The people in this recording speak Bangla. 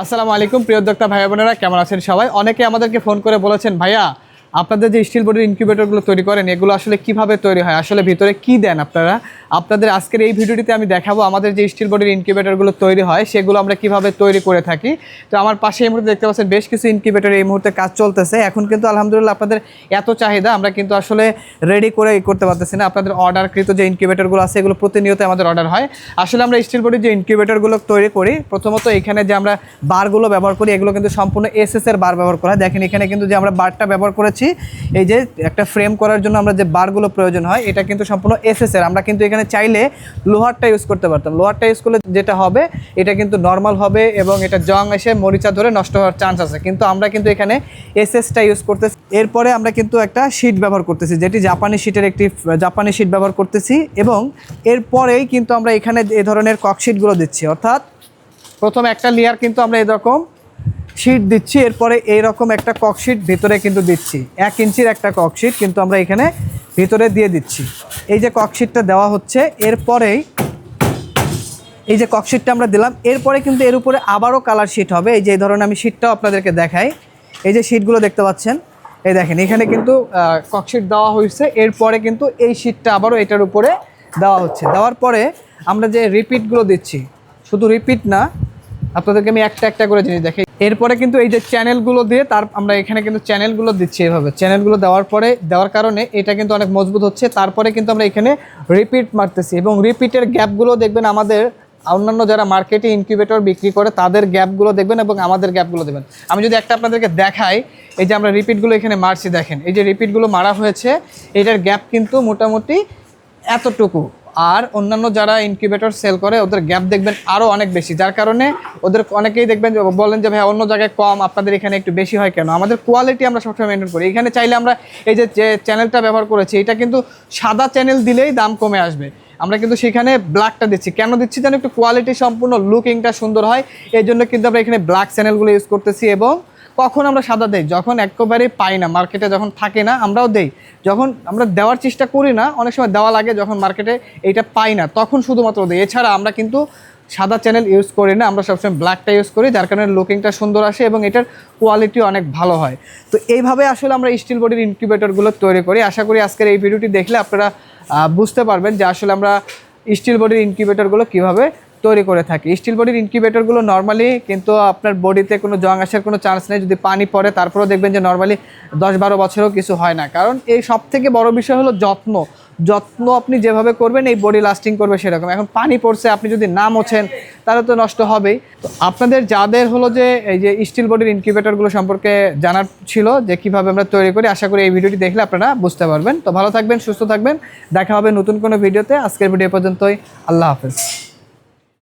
আসসালামু আলাইকুম প্রিয় উদ্যোক্তা ভাই বোনেরা, কেমন আছেন সবাই? অনেকে আমাদেরকে ফোন করে বলেছেন, ভাইয়া আপনাদের যে স্টিল বডির ইনকিউবেটরগুলো তৈরি করেন এগুলো আসলে কিভাবে তৈরি হয়, আসলে ভিতরে কি দেন আপনারা? আপনাদের আজকের এই ভিডিওটিতে আমি দেখাবো আমাদের যে স্টিল বডির ইনকিউবেটরগুলো তৈরি হয় সেগুলো আমরা কিভাবে তৈরি করে থাকি। তো আমার পাশে এই মুহূর্তে দেখতে পাচ্ছেন বেশ কিছু ইনকিউবেটর এই মুহূর্তে কাজ চলতেছে। এখন কিন্তু আলহামদুলিল্লাহ আপনাদের এত চাহিদা, আমরা কিন্তু আসলে রেডি করে করতে পারতেছি না। আপনাদের অর্ডারকৃত যে ইনকিউবেটরগুলো আছে এগুলো প্রতিনিয়ত আমাদের অর্ডার হয়। আসলে আমরা স্টিল বডির যে ইনকিউবেটরগুলো তৈরি করি, প্রথমত এখানে যে আমরা বারগুলো ব্যবহার করি এগুলো কিন্তু সম্পূর্ণ এসএস এর বার ব্যবহার করা হয়। দেখেন এখানে কিন্তু যে আমরা বারটা ব্যবহার করেছি, এই যে একটা ফ্রেম করার জন্য আমরা যে বারগুলো প্রয়োজন হয় এটা কিন্তু সম্পূর্ণ এসএস এর। আমরা কিন্তু এখানে চাইলে লোহারটা ইউজ করতে পারতাম। লোহারটা ইউজ করলে যেটা হবে এটা কিন্তু নর্মাল হবে এবং এটা জং এসে মরিচা ধরে নষ্ট হওয়ার চান্স আছে, কিন্তু আমরা কিন্তু এখানে এসএসটা ইউজ করতেছি। এরপরে আমরা কিন্তু একটা শীট ব্যবহার করতেছি, যেটি জাপানি শীটের একটি জাপানি শীট ব্যবহার করতেছি এবং এরপরেই কিন্তু আমরা এখানে এ ধরনের ককশিটগুলো দিচ্ছি। অর্থাৎ প্রথমে একটা লেয়ার কিন্তু আমরা এরকম শীট দিচ্ছি, এরপরে এইরকম একটা ককশিট ভিতরে কিন্তু দিচ্ছি। 1 ইঞ্চির একটা ককশিট কিন্তু আমরা এখানে ভিতরে দিয়ে দিচ্ছি। এই যে ককশিটটা দেওয়া হচ্ছে, এরপরেই এই যে ককশিটটা আমরা দিলাম, এরপরে কিন্তু এর উপরে আবারও কালার শীট হবে। এই যে এই ধরনের আমি শীটটাও আপনাদেরকে দেখাই। এই যে শীটগুলো দেখতে পাচ্ছেন, এই দেখেন এখানে কিন্তু ককশিট দেওয়া হয়েছে। এরপরে কিন্তু এই শীটটা আবারও এটার উপরে দেওয়া হচ্ছে। দেওয়ার পরে আমরা যে রিপিটগুলো দিচ্ছি, শুধু রিপিট না, আপনাদেরকে আমি একটা একটা করে জিনিস দেখাই। এরপরে কিন্তু এই যে চ্যানেলগুলো দিয়ে আমরা এখানে কিন্তু চ্যানেলগুলো দিচ্ছি। এভাবে চ্যানেলগুলো দেওয়ার কারণে এটা কিন্তু অনেক মজবুত হচ্ছে। তারপরে কিন্তু আমরা এখানে রিপিট মারতেছি এবং রিপিটের গ্যাপগুলো দেখবেন আমাদের অন্যান্য যারা মার্কেটে ইনকিউবেটর বিক্রি করে তাদের গ্যাপগুলো দেখবেন এবং আমাদের গ্যাপগুলো দেখবেন। আমি যদি একটা আপনাদেরকে দেখাই, এই যে আমরা রিপিটগুলো এখানে মারছি, দেখেন এই যে রিপিটগুলো মারা হয়েছে, এটার গ্যাপ কিন্তু মোটামুটি এতটুকু। আর অন্যান্য যারা ইনকিউবেটর সেল করে ওদের গ্যাপ দেখবেন আরও অনেক বেশি, যার কারণে ওদের অনেকেই দেখবেন বলেন যে ভাই অন্য জায়গায় কম, আপনাদের এখানে একটু বেশি হয় কেন? আমাদের কোয়ালিটি আমরা সবসময় মেনটেন করি। এখানে চাইলে আমরা এই যে চ্যানেলটা ব্যবহার করেছি, এটা কিন্তু সাদা চ্যানেল দিলেই দাম কমে আসবে। আমরা কিন্তু সেখানে ব্ল্যাকটা দিচ্ছি। কেন দিচ্ছি? যেন একটু কোয়ালিটি সম্পূর্ণ লুকিংটা সুন্দর হয়, এই জন্য কিন্তু আমরা এখানে ব্ল্যাক চ্যানেলগুলো ইউজ করতেছি। এবং কখন আমরা সাদা দেই? যখন একেবারেই পাই না, মার্কেটে যখন থাকে না আমরাও দেই। যখন আমরা দেওয়ার চেষ্টা করি না, অনেক সময় দেওয়া লাগে, যখন মার্কেটে এইটা পাই না তখন শুধুমাত্র দিই। এছাড়া আমরা কিন্তু সাদা চ্যানেল ইউজ করি না, আমরা সবসময় ব্ল্যাকটা ইউজ করি, যার কারণে লুকিংটা সুন্দর আসে এবং এটার কোয়ালিটি অনেক ভালো হয়। তো এইভাবে আসলে আমরা স্টিল বডির ইনকিউবেটরগুলো তৈরি করি। আশা করি আজকের এই ভিডিওটি দেখলে আপনারা বুঝতে পারবেন যে আসলে আমরা স্টিল বডির ইনকিউবেটরগুলো কীভাবে তৈরি করে থাকি। স্টিল বডির ইনকিউবেটরগুলো নর্মালি কিন্তু আপনার বডিতে কোনো জং আসার কোনো চান্স নেই। যদি পানি পড়ে তারপরেও দেখবেন যে নর্মালি 10-12 বছরেও কিছু হয় না। কারণ এই সবথেকে বড় বিষয় হলো যত্ন আপনি যেভাবে করবেন এই বডি লাস্টিং করবে সেরকম। এখন পানি পড়ছে, আপনি যদি না মোছেন তাহলে তো নষ্ট হবেই। তো আপনাদের যাদের হলো যে এই যে স্টিল বডির ইনকিউবেটরগুলো সম্পর্কে জানার ছিল যে কীভাবে আমরা তৈরি করি, আশা করি এই ভিডিওটি দেখলে আপনারা বুঝতে পারবেন। তো ভালো থাকবেন, সুস্থ থাকবেন, দেখা হবে নতুন কোনো ভিডিওতে। আজকের ভিডিও পর্যন্তই, আল্লাহ হাফেজ।